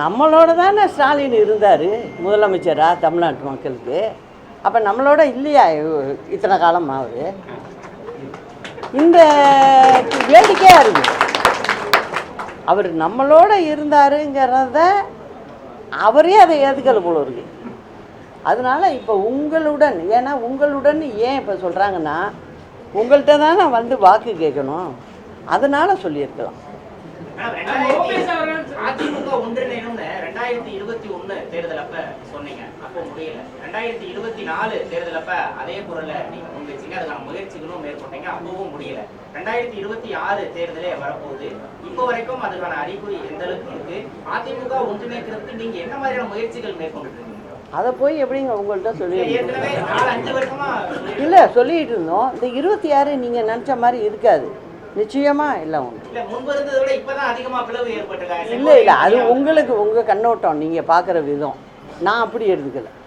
நம்மளோட தானே ஸ்டாலின் இருந்தார் முதலமைச்சராக தமிழ்நாட்டு மக்களுக்கு. அப்போ நம்மளோட இல்லையா இத்தனை காலமாக அவர்? இந்த வேடிக்கையாக இருக்குது. அவர் நம்மளோட இருந்தாருங்கிறத அவரே அதை ஏற்றுக்கல போல இருக்கு. அதனால் இப்போ உங்களுடன், ஏன்னா உங்களுடன் ஏன் இப்போ சொல்கிறாங்கன்னா உங்கள்கிட்ட தானே வந்து வாக்கு கேட்கணும், அதனால் சொல்லியிருக்கலாம். அதிமுக ஒன்றிணையணும்னு 2021 தேர்தல் அப்ப சொன்னீங்க, அப்போ முடியல. 2024 தேர்தல் அப்ப அதே குரல்ல நீங்க முன்வச்சீங்க, அதுக்கான முயற்சிகளும் மேற்கொண்டீங்க, அப்பவும் முடியல. 2026 தேர்தலே வரப்போகுது. இப்போ வரைக்கும் அதுக்கான அறிகுறி எந்த அளவுக்கு இருக்கு? அதிமுக ஒன்றிணைக்கிறதுக்கு நீங்க என்ன மாதிரியான முயற்சிகள் மேற்கொண்டு? அதை போய் எப்படிங்க உங்கள்கிட்ட சொல்லிட்டு இல்லை சொல்லிட்டு இருந்தோம். இந்த 26 நீங்கள் நினச்ச மாதிரி இருக்காது நிச்சயமாக. இல்லை ஒன்று இல்லை அது உங்களுக்கு உங்கள் கண்ணோட்டம், நீங்கள் பார்க்குற விதம். நான் அப்படி எடுத்துக்கல.